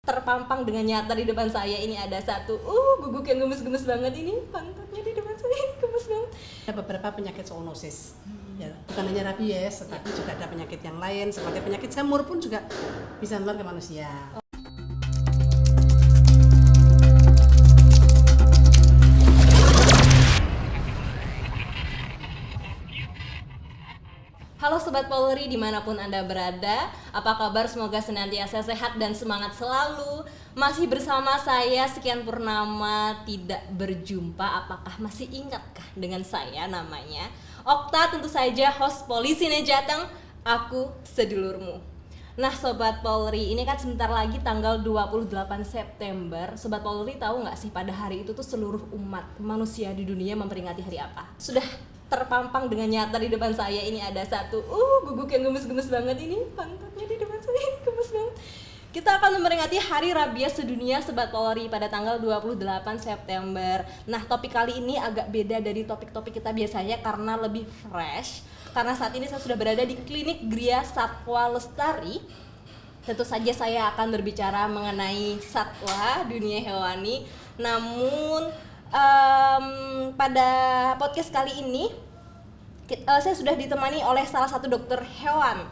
terpampang dengan nyata di depan saya. Ini ada satu guguk yang gemes-gemes banget, ini pantatnya di depan saya ini gemes banget. Ada beberapa penyakit zoonosis. Ya, bukan hanya rabies, tetapi juga ada penyakit yang lain seperti penyakit jamur pun juga bisa menular ke manusia. Halo Sobat Polri dimanapun Anda berada, apa kabar? Semoga senantiasa sehat dan semangat selalu. Masih bersama saya Sekian Purnama, tidak berjumpa. Apakah masih ingatkah dengan saya? Namanya Okta, tentu saja host Polisi Jateng, aku sedulurmu. Nah Sobat Polri, ini kan sebentar lagi tanggal 28 September. Sobat Polri tahu nggak sih pada hari itu tuh seluruh umat manusia di dunia memperingati hari apa? Sudah terpampang dengan nyata di depan saya. Ini ada satu guguk yang gemes-gemes banget, ini pantatnya di depan saya ini gemes banget. Kita akan memperingati Hari Rabies Sedunia Sobat Polri pada tanggal 28 September. Nah, topik kali ini agak beda dari topik-topik kita biasanya karena lebih fresh. Karena saat ini saya sudah berada di Klinik Gria Satwa Lestari. Tentu saja saya akan berbicara mengenai satwa, dunia hewani. Namun pada podcast kali ini saya sudah ditemani oleh salah satu dokter hewan,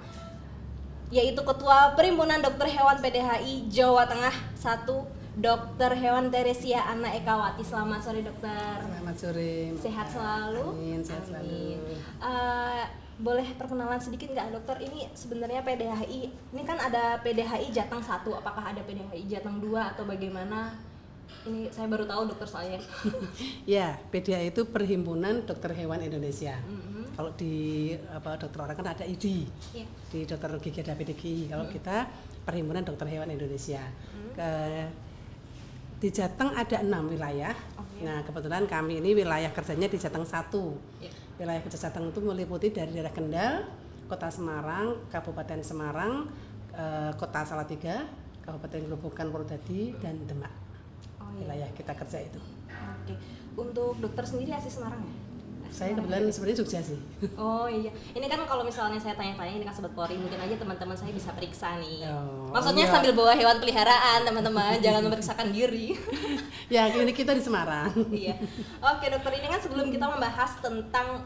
yaitu Ketua Perhimpunan Dokter Hewan PDHI Jawa Tengah 1, Dokter Hewan Teresia Anna Ekawati. Selamat sore dokter. Selamat sore. Sehat selalu. Amin, sehat selalu. Boleh perkenalan sedikit nggak dokter? Ini sebenarnya PDHI, ini kan ada PDHI Jateng 1, apakah ada PDHI Jateng 2 atau bagaimana? Ini saya baru tahu dokter saya. Ya, PDHI itu Perhimpunan Dokter Hewan Indonesia. Kalau di dokter orang kan ada ID, di dokter gigi ada PDGI. Kalau kita Perhimpunan Dokter Hewan Indonesia. Di Jateng ada 6 wilayah. Nah kebetulan kami ini wilayah kerjanya di Jateng 1. Wilayah kerja Jateng itu meliputi dari daerah Kendal, Kota Semarang, Kabupaten Semarang, Kota Salatiga, Kabupaten Grobogan, Purwodadi, dan Demak. Wilayah kita kerja itu. Oke. Untuk dokter sendiri asli Semarang ya? Saya kebetulan sebenarnya Jogja sih. Oh iya. Ini kan kalau misalnya saya tanya-tanya dengan Sobat Polri, mungkin aja teman-teman saya bisa periksa nih. Maksudnya sambil bawa hewan peliharaan teman-teman, jangan memeriksakan diri. Ya, klinik kita di Semarang. Iya. Oke dokter, ini kan sebelum kita membahas tentang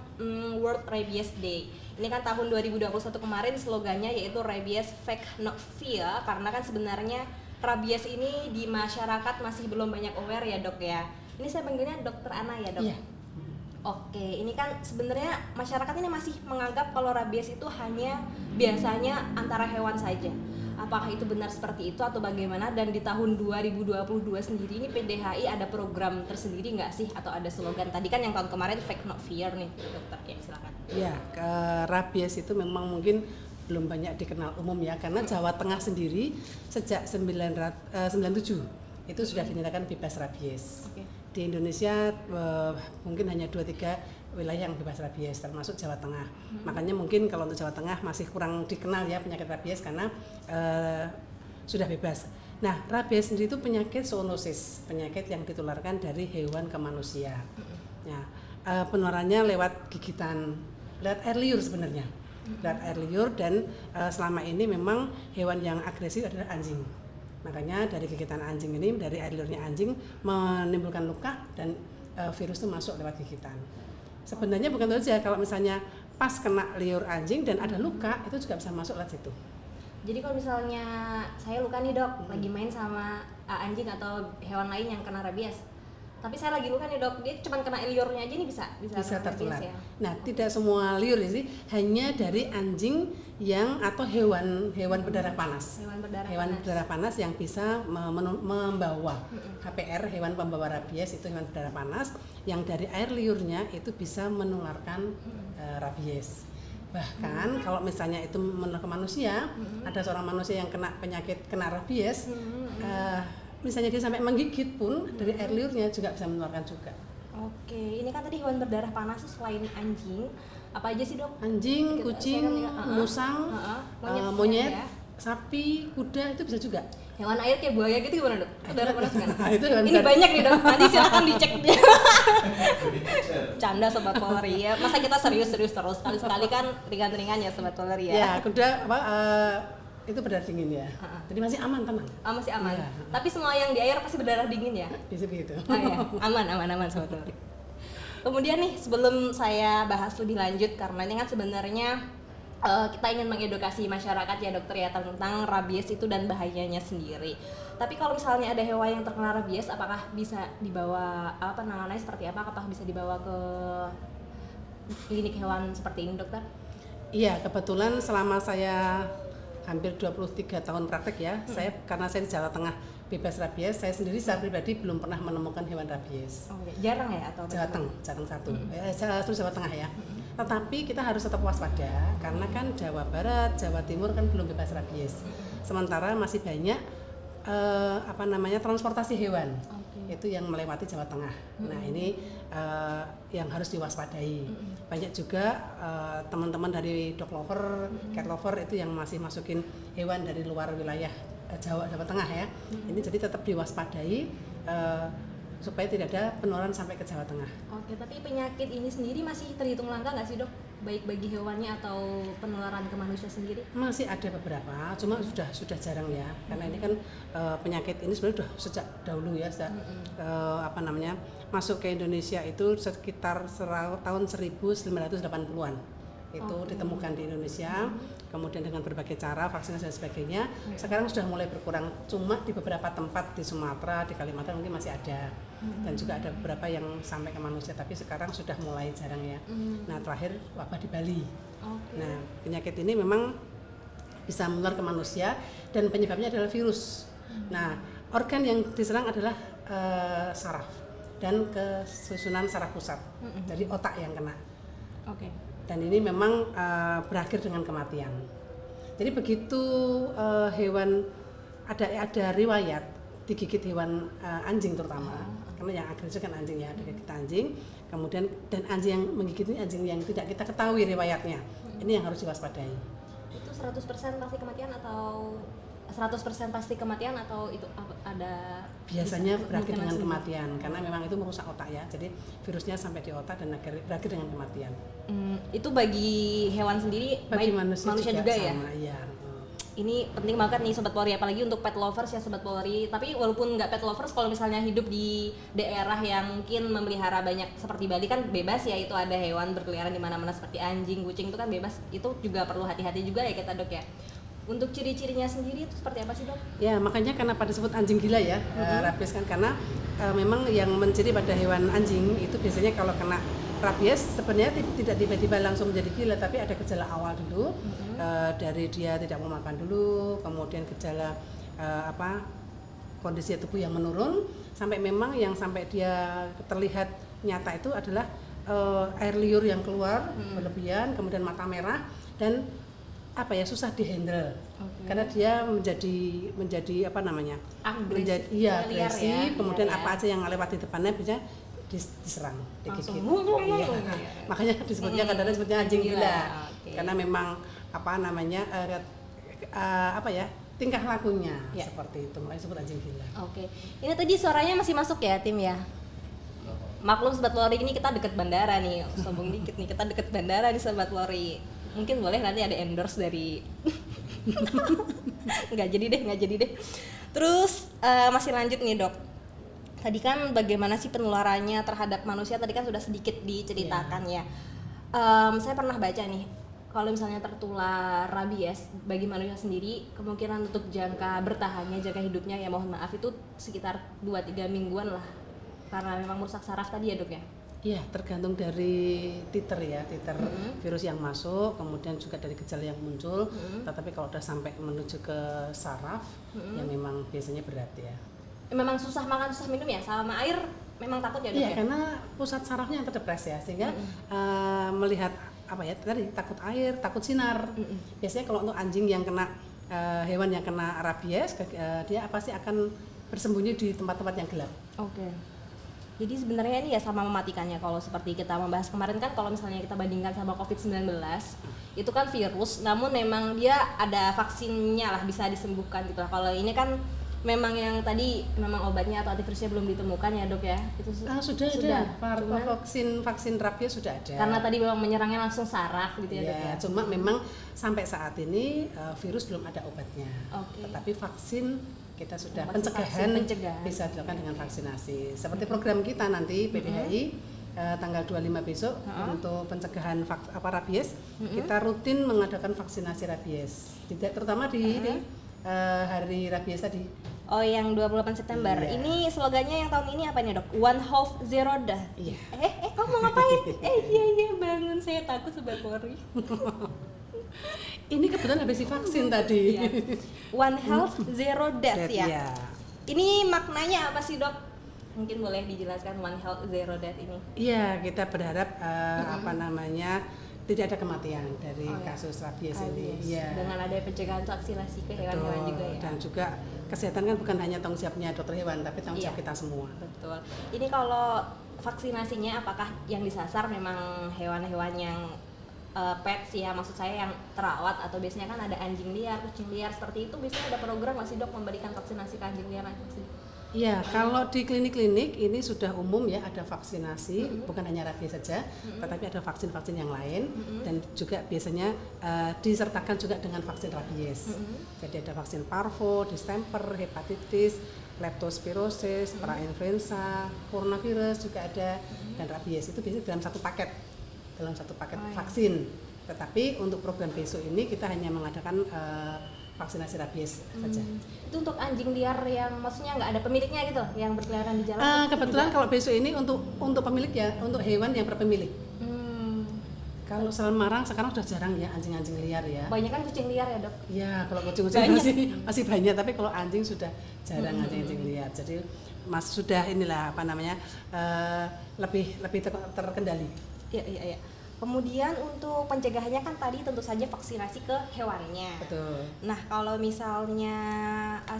World Rabies Day. Ini kan tahun 2021 kemarin slogannya yaitu Rabies Fake Not Fear, karena kan sebenarnya rabies ini di masyarakat masih belum banyak aware ya dok ya. Ini saya panggilnya dokter Ana ya dok? Iya. Oke, ini kan sebenarnya masyarakat ini masih menganggap kalau rabies itu hanya biasanya antara hewan saja. Apakah itu benar seperti itu atau bagaimana? Dan di tahun 2022 sendiri ini PDHI ada program tersendiri nggak sih? Atau ada slogan? Tadi kan yang tahun kemarin Fake Not Fear nih dokter, ya silakan. Ya, rabies itu memang mungkin belum banyak dikenal umum ya, karena Jawa Tengah sendiri sejak 97 itu sudah dinyatakan bebas rabies. Di Indonesia mungkin hanya 2-3 wilayah yang bebas rabies, termasuk Jawa Tengah. Makanya mungkin kalau untuk Jawa Tengah masih kurang dikenal ya penyakit rabies karena sudah bebas. Nah, rabies sendiri itu penyakit zoonosis, penyakit yang ditularkan dari hewan ke manusia. Nah, penularannya lewat gigitan, lewat air liur sebenarnya. Lewat air liur, dan selama ini memang hewan yang agresif adalah anjing. Makanya dari gigitan anjing ini, dari air liurnya anjing menimbulkan luka dan virus itu masuk lewat gigitan. Sebenarnya bukan itu saja, kalau misalnya pas kena liur anjing dan ada luka, itu juga bisa masuk lewat situ. Jadi kalau misalnya saya luka nih dok, lagi main sama anjing atau hewan lain yang kena rabies, tapi saya lagi luka nih dok, dia cuma kena liurnya aja nih bisa tertular. Ya? Nah, tidak semua liur sih, hanya dari anjing yang atau hewan berdarah panas. Hewan berdarah panas yang bisa membawa HPR, hewan pembawa rabies itu hewan berdarah panas yang dari air liurnya itu bisa menularkan rabies. Bahkan kalau misalnya itu menular ke manusia, ada seorang manusia yang kena rabies, misalnya dia sampai menggigit pun dari air liurnya juga bisa menularkan juga. Oke, ini kan tadi hewan berdarah panas selain anjing, apa aja sih dok? Anjing, kucing, musang, monyet, sapi, kuda itu bisa juga. Hewan air kayak buaya gitu gimana dok? Berdarah panas kan? Ini banyak nih dok, nanti silakan dicek. Canda Sobat Polri ya, masa kita serius terus, sekali-sekali kan ringan-ringan ya Sobat Polri ya. Ya, kuda Itu berdarah dingin ya. Jadi masih aman, tenang. Oh, masih aman. Iya. Tapi semua yang di air pasti berdarah dingin ya? Bisa begitu. Oh ya, aman Sobat Lori. Kemudian nih sebelum saya bahas lebih lanjut, karena ini kan sebenarnya kita ingin mengedukasi masyarakat ya dokter ya tentang rabies itu dan bahayanya sendiri. Tapi kalau misalnya ada hewan yang terkena rabies, apakah bisa dibawa penanganannya seperti apa? Apakah bisa dibawa ke klinik hewan seperti ini dokter? Iya, kebetulan selama saya hampir 23 tahun praktek ya, karena saya di Jawa Tengah bebas rabies, saya sendiri secara pribadi belum pernah menemukan hewan rabies. Jarang ya atau Jateng satu, Jawa Tengah ya. Tetapi kita harus tetap waspada karena kan Jawa Barat, Jawa Timur kan belum bebas rabies. Sementara masih banyak transportasi hewan itu yang melewati Jawa Tengah. Nah ini yang harus diwaspadai. Banyak juga teman-teman dari dog lover, cat lover itu yang masih masukin hewan dari luar wilayah Jawa Tengah ya. Ini jadi tetap diwaspadai supaya tidak ada penularan sampai ke Jawa Tengah. Oke, tapi penyakit ini sendiri masih terhitung langka nggak sih dok? Baik bagi hewannya atau penularan ke manusia sendiri? Masih ada beberapa, cuma sudah jarang ya. Karena ini kan penyakit ini sebenarnya sudah sejak dahulu ya, masuk ke Indonesia itu sekitar tahun 1980-an. Itu ditemukan di Indonesia, kemudian dengan berbagai cara vaksinasi dan sebagainya. Sekarang sudah mulai berkurang, cuma di beberapa tempat di Sumatera, di Kalimantan mungkin masih ada, dan juga ada beberapa yang sampai ke manusia, tapi sekarang sudah mulai jarang ya. Nah terakhir wabah di Bali. Nah penyakit ini memang bisa menular ke manusia dan penyebabnya adalah virus. Nah organ yang diserang adalah saraf dan kesusunan saraf pusat, jadi otak yang kena. Dan ini memang berakhir dengan kematian. Jadi begitu hewan ada riwayat digigit hewan anjing terutama, karena yang agresif kan anjing ya, digigit anjing, kemudian dan anjing yang menggigit ini anjing yang tidak kita ketahui riwayatnya, ini yang harus diwaspadai. Itu 100% pasti kematian atau 100% pasti kematian atau itu ada biasanya berakhir dengan kematian karena memang itu merusak otak ya, jadi virusnya sampai di otak dan berakhir dengan kematian. Itu bagi hewan sendiri, bagi baik manusia juga sama, ya? Iya. Ini penting banget nih Sobat Polri, apalagi untuk pet lovers ya Sobat Polri. Tapi walaupun nggak pet lovers, kalau misalnya hidup di daerah yang mungkin memelihara banyak seperti Bali kan bebas ya, itu ada hewan berkeliaran di mana-mana seperti anjing, kucing itu kan bebas. Itu juga perlu hati-hati juga ya kita dok ya. Untuk ciri-cirinya sendiri itu seperti apa sih dok? Ya makanya kenapa disebut anjing gila ya, rabies kan karena memang yang menciri pada hewan anjing itu biasanya kalau kena rabies sebenarnya tidak tiba-tiba langsung menjadi gila, tapi ada gejala awal dulu, dari dia tidak mau makan dulu, kemudian gejala kondisi tubuh yang menurun, sampai memang yang sampai dia terlihat nyata itu adalah air liur yang keluar berlebihan, kemudian mata merah dan susah dihandle, karena dia menjadi agresif, kemudian apa aja yang lewat di depannya bisa diserang, digigit. Makanya disebutnya kadang-kadang disebutnya anjing gila. Karena memang tingkah lakunya seperti itu, makanya disebut anjing gila. Ini tadi suaranya masih masuk ya tim ya? Maklum Sobat Lori, ini kita deket bandara nih, sombong dikit nih, kita deket bandara nih Sobat Lori. Mungkin boleh nanti ada endorse dari nggak jadi deh. Terus masih lanjut nih dok, tadi kan bagaimana sih penularannya terhadap manusia tadi kan sudah sedikit diceritakan ya. Saya pernah baca nih, kalau misalnya tertular rabies bagi manusia sendiri kemungkinan untuk jangka bertahannya, jangka hidupnya ya mohon maaf itu sekitar 2-3 mingguan lah, karena memang merusak saraf tadi ya dok ya. Iya, tergantung dari titer virus yang masuk, kemudian juga dari gejala yang muncul. Tetapi kalau udah sampai menuju ke saraf, ya memang biasanya berat ya. Memang susah makan, susah minum ya, sama air memang takut ya dok? Iya, karena pusat sarafnya yang terdepresi ya, sehingga melihat takut air, takut sinar. Biasanya kalau untuk anjing yang kena hewan yang kena rabies, dia pasti akan bersembunyi di tempat-tempat yang gelap. Jadi sebenarnya ini ya sama mematikannya. Kalau seperti kita membahas kemarin kan, kalau misalnya kita bandingkan sama COVID-19, itu kan virus, namun memang dia ada vaksinnya lah, bisa disembuhkan gitu lah. Kalau ini kan memang yang tadi memang obatnya atau antivirusnya belum ditemukan ya dok ya? Itu sudah ada. Vaksin rabies sudah ada. Karena tadi memang menyerangnya langsung saraf gitu ya dok ya? Cuma memang sampai saat ini virus belum ada obatnya. Tetapi vaksin kita sudah pencegahan bisa dilakukan dengan vaksinasi. Seperti program kita nanti PDHI tanggal 25 besok untuk pencegahan rabies, kita rutin mengadakan vaksinasi rabies. Tidak terutama di hari rabies tadi. Oh, yang 28 September. Iya. Ini slogannya yang tahun ini apa nih dok? One Health Zero Death. Iya. Kamu mau ngapain? Iya bangun, saya takut sobat Polri. Ini kebetulan habis divaksin tadi. Iya. One Health Zero Death ya. Iya. Ini maknanya apa sih dok? Mungkin boleh dijelaskan One Health Zero Death ini. Iya, kita berharap tidak ada kematian dari kasus rabies ini. Iya. Dengan adanya pencegahan vaksinasi ke hewan-hewan juga ya. Dan juga kesehatan kan bukan hanya tanggung jawabnya dokter hewan, tapi tanggung jawab kita semua. Betul. Ini kalau vaksinasinya apakah yang disasar memang hewan-hewan yang pets ya, maksud saya yang terawat, atau biasanya kan ada anjing liar, kucing liar seperti itu, biasanya ada program nggak sih dok memberikan vaksinasi ke anjing liar? Iya, kalau di klinik-klinik ini sudah umum ya, ada vaksinasi, bukan hanya rabies saja, tetapi ada vaksin-vaksin yang lain, dan juga biasanya disertakan juga dengan vaksin rabies. Jadi ada vaksin parvo, distemper, hepatitis, leptospirosis, parainfluenza, coronavirus juga ada, dan rabies. Itu biasanya dalam satu paket vaksin. Tetapi untuk program besok ini kita hanya mengadakan vaksinasi rabies saja. Itu untuk anjing liar yang maksudnya nggak ada pemiliknya gitu, yang berkeliaran di jalan? Kebetulan kalau besok ini untuk pemilik ya, untuk hewan yang berpemilik. Kalau Semarang sekarang sudah jarang ya anjing-anjing liar ya. Banyak kan kucing liar ya dok? Iya, kalau kucing-kucing masih banyak, tapi kalau anjing sudah jarang anjing-anjing liar. Jadi sudah lebih terkendali. Iya. Kemudian untuk pencegahannya kan tadi tentu saja vaksinasi ke hewannya. Betul. Nah kalau misalnya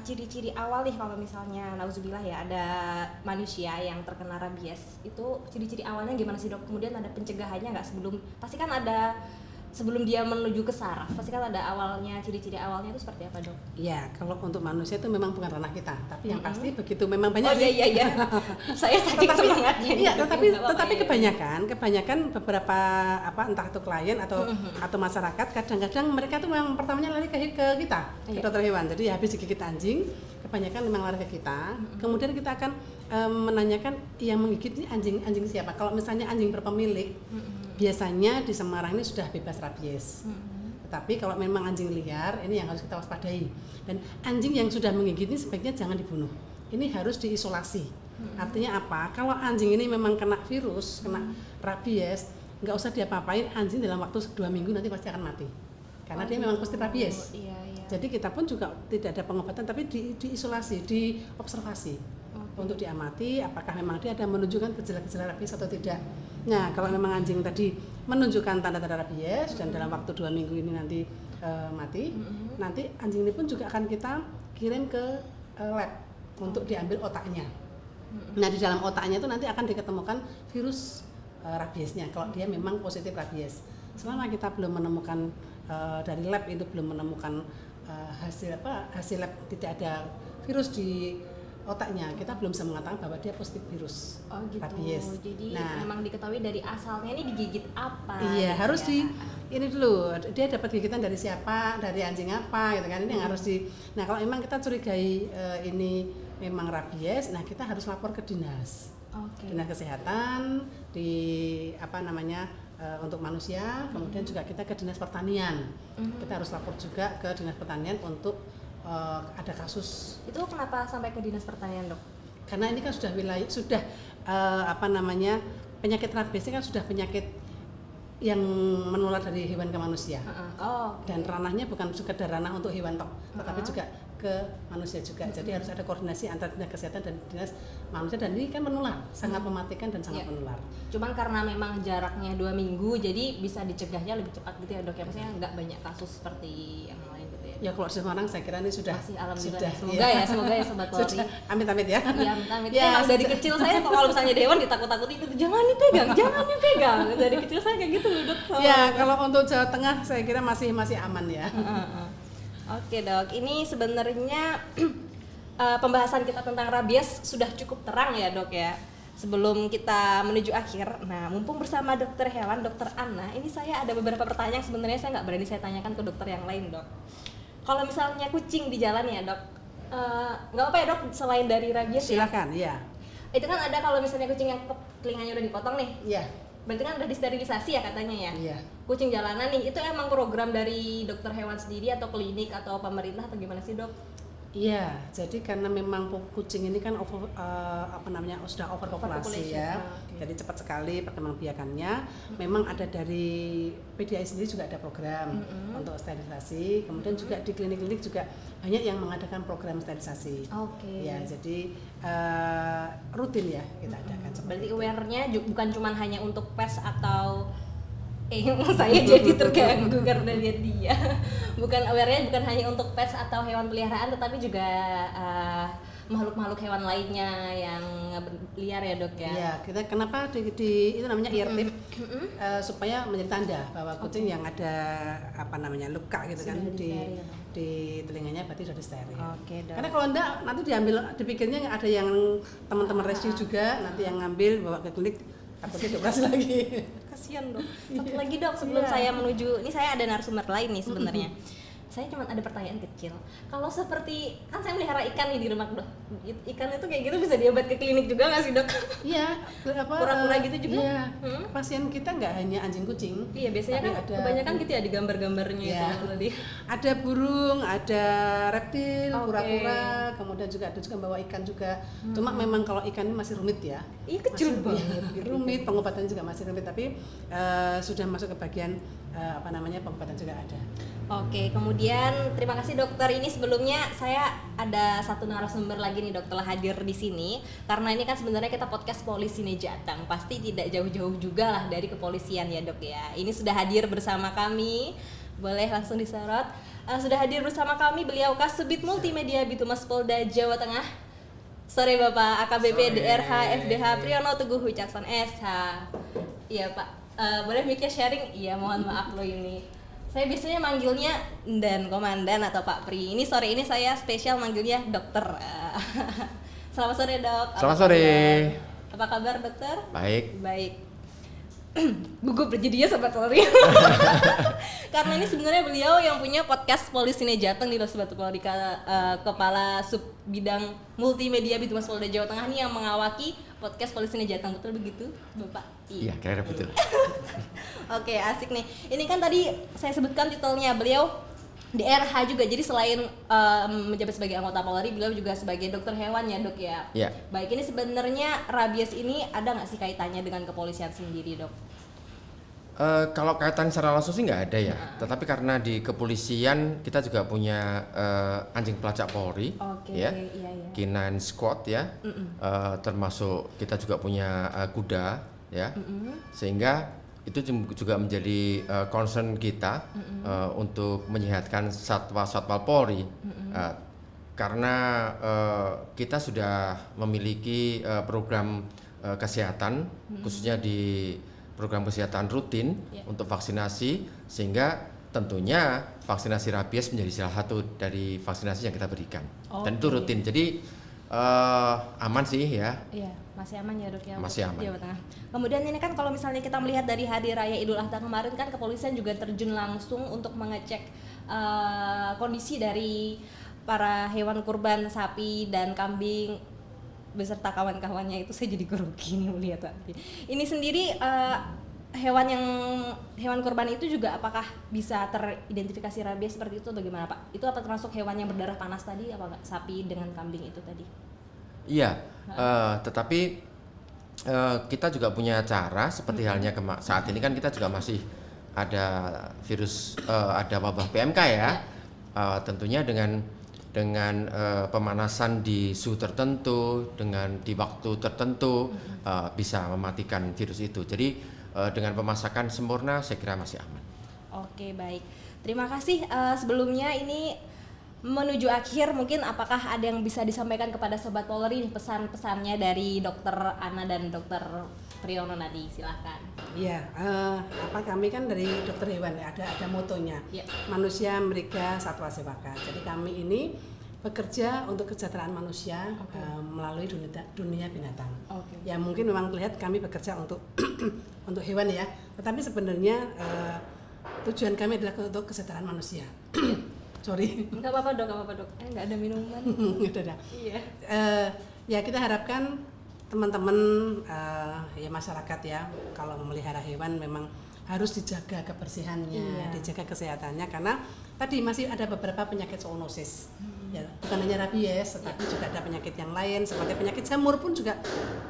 ciri-ciri awal nih, kalau misalnya nauzubillah ya ada manusia yang terkena rabies, itu ciri-ciri awalnya gimana sih dok? Kemudian ada pencegahannya nggak pasti kan ada sebelum dia menuju ke saraf, pasti kan ada awalnya, ciri-ciri awalnya itu seperti apa dok? Ya, kalau untuk manusia itu memang bukan ranah kita, tapi yang pasti begitu memang banyak. Iya. Saya saking semangatnya. Iya, tetapi kebanyakan beberapa entah itu klien atau masyarakat, kadang-kadang mereka tuh memang pertamanya lari ke kita, ke dokter hewan. Jadi habis digigit anjing, kebanyakan memang lari ke kita. Kemudian kita akan menanyakan yang menggigit ini anjing siapa. Kalau misalnya anjing berpemilik, biasanya di Semarang ini sudah bebas rabies. Tetapi kalau memang anjing liar, ini yang harus kita waspadai. Dan anjing yang sudah menggigit ini sebaiknya jangan dibunuh. Ini harus diisolasi. Artinya apa? Kalau anjing ini memang kena virus, kena rabies, nggak usah diapa-apain, anjing dalam waktu 2 minggu nanti pasti akan mati. Karena dia memang positif rabies. Iya. Jadi kita pun juga tidak ada pengobatan, tapi diisolasi, diobservasi. Untuk diamati apakah memang dia ada menunjukkan gejala-gejala rabies atau tidak. Nah, kalau memang anjing tadi menunjukkan tanda-tanda rabies dan dalam waktu 2 minggu ini nanti mati, nanti anjing ini pun juga akan kita kirim ke lab untuk diambil otaknya. Nah, di dalam otaknya itu nanti akan diketemukan virus rabiesnya kalau dia memang positif rabies. Selama kita belum menemukan dari lab itu belum menemukan hasil lab tidak ada virus di otaknya, kita belum bisa mengatakan bahwa dia positif virus rabies. Jadi memang diketahui dari asalnya ini digigit apa. Iya, harus ini dulu, dia dapat gigitan dari siapa, dari anjing apa gitu kan. Ini yang harus Nah, kalau memang kita curigai ini memang rabies, nah kita harus lapor ke dinas. Dinas kesehatan untuk manusia, kemudian juga kita ke dinas pertanian. Kita harus lapor juga ke dinas pertanian untuk ada kasus. Itu kenapa sampai ke dinas pertanian dok? Karena ini kan sudah penyakit rabies ini kan sudah penyakit yang menular dari hewan ke manusia. Dan ranahnya bukan sekedar ranah untuk hewan tetapi juga ke manusia juga. Jadi harus ada koordinasi antara dinas kesehatan dan dinas manusia, dan ini kan menular, sangat mematikan dan sangat menular. Cuman karena memang jaraknya 2 minggu, jadi bisa dicegahnya lebih cepat gitu ya dok ya, maksudnya nggak banyak kasus seperti yang lain gitu ya. Ya kalau di Semarang saya kira ini sudah alhamdulillah. Semoga ya sobat Polri. Amit-amit ya. Iya, amit-amit. Ya, dari kecil saya kalau misalnya dewan ditakut-takuti itu jangan dipegang. Dari kecil saya kayak gitu loh dok. Ya, kalau untuk Jawa Tengah saya kira masih aman ya. Oke dok, ini sebenarnya pembahasan kita tentang rabies sudah cukup terang ya dok ya. Sebelum kita menuju akhir, nah mumpung bersama dokter hewan, dokter Anna, ini saya ada beberapa pertanyaan sebenarnya saya nggak berani saya tanyakan ke dokter yang lain dok. Kalau misalnya kucing di jalan ya dok, nggak apa ya dok, selain dari rabies silakan ya? ya. Itu kan ada kalau misalnya kucing yang telinganya udah dipotong nih, Iya. berarti kan udah disterilisasi ya katanya ya? Iya. Kucing jalanan nih, itu emang program dari dokter hewan sendiri atau klinik atau pemerintah atau gimana sih dok? Iya, jadi karena memang kucing ini kan sudah overpopulasi ya, jadi cepat sekali perkembangbiakannya. Memang ada dari PDI sendiri juga ada program untuk sterilisasi. Kemudian juga di klinik-klinik juga banyak yang mengadakan program sterilisasi. Ya, jadi rutin ya kita adakan. Berarti aware-nya bukan cuma hanya untuk pets atau saya jadi terganggu karena lihat dia. Bukan aware-nya bukan hanya untuk pets atau hewan peliharaan, tetapi juga makhluk-makhluk hewan lainnya yang liar ya dok ya. Iya, kita kenapa itu namanya ear tip supaya menjadi tanda bahwa kucing yang ada luka gitu kan di telinganya berarti sudah steril. Dok. Karena kalau enggak nanti dipikirnya ada yang teman-teman rescue juga nanti yang ngambil bawa ke klinik takutnya dioperasi lagi. Kasian dok. Satu lagi dok sebelum saya menuju, ini saya ada narasumber lain nih sebenarnya. Saya cuma ada pertanyaan kecil. Kalau seperti kan saya melihara ikan nih di rumah dok. Ikan itu kayak gitu bisa diobat ke klinik juga nggak sih dok? Iya. Pura-pura gitu juga. Iya. Pasien kita nggak hanya anjing kucing. Iya biasanya kan kebanyakan gitu ya di gambar-gambarnya itu tadi. Ada burung, ada reptil, kura-kura, kemudian juga ada bawa ikan juga. Cuma memang kalau ikan ini masih rumit ya. Iya kecil banget. Rumit, pengobatannya juga masih rumit tapi sudah masuk ke bagian pengobatan juga ada. Oke, kemudian terima kasih dokter. Ini sebelumnya saya ada satu narasumber lagi nih dok telah hadir di sini karena ini kan sebenarnya kita podcast Polisi nih Jateng. Pasti tidak jauh-jauh juga lah dari kepolisian ya dok ya. Ini sudah hadir bersama kami. Boleh langsung disorot. Sudah hadir bersama kami beliau Kasubit Multimedia Bitumas Polda Jawa Tengah. Sore Bapak AKBP DRH FDH Priyono Teguh Wicakson SH. Iya Pak. Boleh mic-nya sharing? Iya, mohon maaf loh ini. Saya biasanya manggilnya dan komandan atau Pak Pri. Ini sore ini saya spesial manggilnya dokter. Selamat sore dok. Selamat sore. Apa kabar dokter? Baik. Baik. Gugup jadinya sobat Polri. Karena ini sebenarnya beliau yang punya podcast Polisi Jateng di Sobat Polri, kepala sub bidang multimedia Bitumas Polda Jawa Tengah nih yang mengawaki podcast Polisi Jateng, betul begitu Bapak? Iya, kira-kira betul. Oke, asik nih. Ini kan tadi saya sebutkan titelnya beliau DRH juga, jadi selain menjabat sebagai anggota Polri, beliau juga sebagai dokter hewan ya dok ya. Iya. Baik, ini sebenarnya rabies ini ada nggak sih kaitannya dengan kepolisian sendiri dok? Kalau kaitan secara langsung sih nggak ada ya. Tetapi karena di kepolisian kita juga punya anjing pelacak Polri, ya, K9 Squad ya, termasuk kita juga punya kuda ya, sehingga itu juga menjadi concern kita untuk menyehatkan satwa-satwa Polri karena kita sudah memiliki program kesehatan khususnya di program kesehatan rutin untuk vaksinasi, sehingga tentunya vaksinasi rabies menjadi salah satu dari vaksinasi yang kita berikan dan itu rutin, jadi aman sih ya. Iya, masih aman ya dok ya. Masih aman. Jawa Tengah. Kemudian ini kan kalau misalnya kita melihat dari Hari Raya Idul Adha kemarin kan kepolisian juga terjun langsung untuk mengecek kondisi dari para hewan kurban sapi dan kambing beserta kawan-kawannya. Itu saya jadi grogi nih melihat nanti. Ini sendiri hewan kurban itu juga apakah bisa teridentifikasi rabies seperti itu, bagaimana Pak? Itu apa termasuk hewan yang berdarah panas tadi apa enggak? Sapi dengan kambing itu tadi? Iya, tetapi kita juga punya cara seperti halnya saat ini kan kita juga masih ada virus, ada wabah PMK ya. Tentunya dengan pemanasan di suhu tertentu, dengan di waktu tertentu bisa mematikan virus itu. Jadi dengan pemasakan sempurna saya kira masih aman. Oke, baik. Terima kasih. Sebelumnya ini menuju akhir, mungkin apakah ada yang bisa disampaikan kepada Sobat Polri pesan-pesannya dari Dokter Anna dan Dokter Priyono Nadi, silahkan. Iya, kami kan dari dokter hewan ya, ada motonya. Ya. Manusia, mereka, satwa sewaka. Jadi kami ini bekerja untuk kesejahteraan manusia melalui dunia binatang. Ya mungkin memang terlihat kami bekerja untuk untuk hewan ya, tetapi sebenarnya tujuan kami adalah untuk kesejahteraan manusia. Sorry. Nggak apa-apa dok. Nggak ada minuman. Nggak ada. Iya. Ya kita harapkan teman-teman ya masyarakat ya, kalau memelihara hewan memang harus dijaga kebersihannya, dijaga kesehatannya, karena tadi masih ada beberapa penyakit zoonosis. Ya, bukan hanya rabies, tetapi juga ada penyakit yang lain seperti penyakit jamur pun juga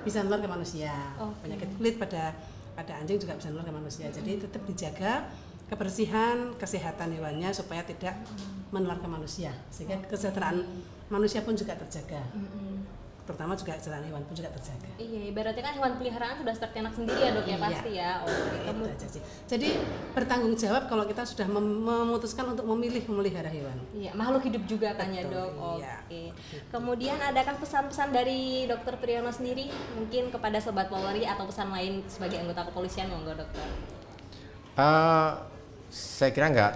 bisa menular ke manusia. Penyakit kulit pada anjing juga bisa menular ke manusia. Jadi tetap dijaga kebersihan, kesehatan hewannya supaya tidak menular ke manusia, sehingga kesejahteraan manusia pun juga terjaga. Terutama juga kesejahteraan hewan pun juga terjaga. Iya, ibaratnya kan hewan peliharaan sudah seperti anak sendiri ya dok ya pasti ya. Itu aja sih. Jadi bertanggung jawab kalau kita sudah memutuskan untuk memilih memelihara hewan. Iya, makhluk hidup juga kan ya dok. Oke. Kemudian adakah pesan-pesan dari Dokter Priyono sendiri mungkin kepada Sobat Polri atau pesan lain sebagai anggota kepolisian, monggo dokter? Saya kira nggak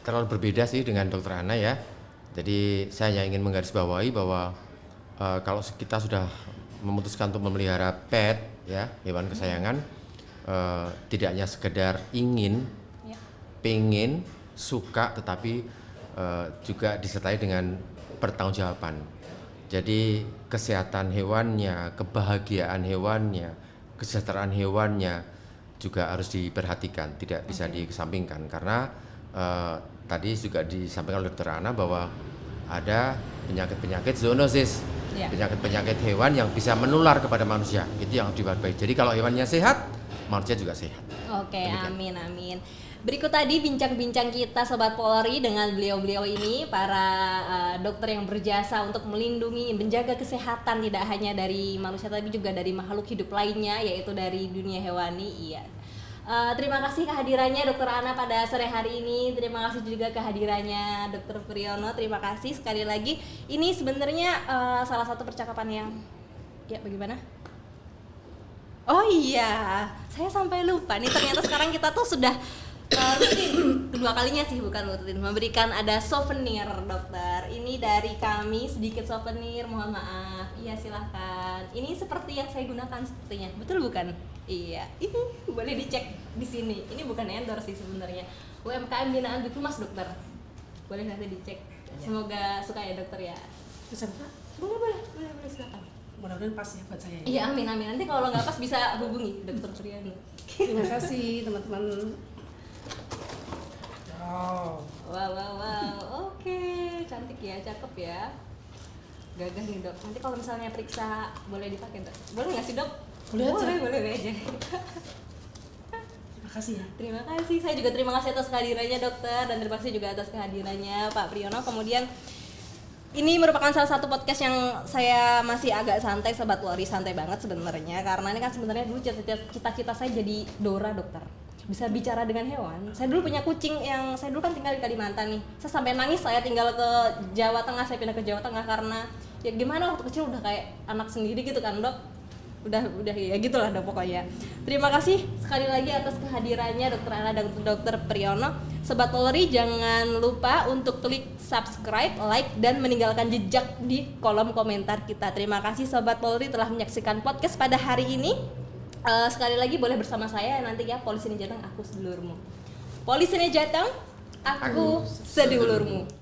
terlalu berbeda sih dengan Dokter Ana ya. Jadi saya ingin menggarisbawahi bahwa kalau kita sudah memutuskan untuk memelihara pet ya, hewan kesayangan, tidak hanya sekedar ingin, pengen, suka, tetapi juga disertai dengan pertanggungjawaban. Jadi kesehatan hewannya, kebahagiaan hewannya, kesejahteraan hewannya juga harus diperhatikan, tidak bisa dikesampingkan, karena tadi juga disampaikan oleh Dokter Ana bahwa ada penyakit-penyakit zoonosis, penyakit-penyakit hewan yang bisa menular kepada manusia, itu yang diwaspadai. Jadi kalau hewannya sehat, manusia juga sehat. Oke, amin. Berikut tadi bincang-bincang kita Sobat Polri dengan beliau-beliau ini, para dokter yang berjasa untuk melindungi, menjaga kesehatan tidak hanya dari manusia tapi juga dari makhluk hidup lainnya, yaitu dari dunia hewani. Iya. Terima kasih kehadirannya Dokter Ana pada sore hari ini. Terima kasih juga kehadirannya Dokter Priyono. Terima kasih sekali lagi. Ini sebenarnya salah satu percakapan yang bagaimana? Oh iya, saya sampai lupa nih, ternyata sekarang kita tuh sudah rutin, kedua kalinya sih bukan rutin, memberikan ada souvenir dokter. Ini dari kami, sedikit souvenir, mohon maaf. Iya silahkan. Ini seperti yang saya gunakan sepertinya, betul bukan? Iya, ini boleh dicek di sini. Ini bukan endorse sih sebenarnya. UMKM binaan Bikumas dokter. Boleh nanti dicek. Semoga suka ya dokter ya. Bisa Pak? Boleh silakan. Mudah-mudahan pas ya buat saya. Iya amin. Nanti kalau nggak pas bisa hubungi Dokter Priyono. Terima kasih teman-teman. Wow. Oke, cantik ya, cakep ya. Gagah nih dok. Nanti kalau misalnya periksa boleh dipakai dok. Boleh nggak sih dok? Boleh aja. Terima kasih ya. Terima kasih. Saya juga terima kasih atas kehadirannya dokter, dan terima kasih juga atas kehadirannya Pak Priyono. Kemudian ini merupakan salah satu podcast yang saya masih agak santai, Sobat Polri, santai banget sebenarnya, karena ini kan sebenarnya dulu cita-cita saya jadi Dora dokter, bisa bicara dengan hewan. Saya dulu punya kucing yang saya dulu kan tinggal di Kalimantan nih. Saya sampai nangis saya tinggal ke Jawa Tengah, saya pindah ke Jawa Tengah karena ya gimana waktu kecil udah kayak anak sendiri gitu kan dok. Udah ya gitulah dok pokoknya. Terima kasih sekali lagi atas kehadirannya Dokter Ana dan Dokter Priyono. Sobat Polri jangan lupa untuk klik subscribe, like, dan meninggalkan jejak di kolom komentar kita. Terima kasih Sobat Polri telah menyaksikan podcast pada hari ini. Sekali lagi boleh bersama saya nanti ya, Polisi ini Jateng, aku sedulurmu. Polisi ini Jateng, aku sedulurmu.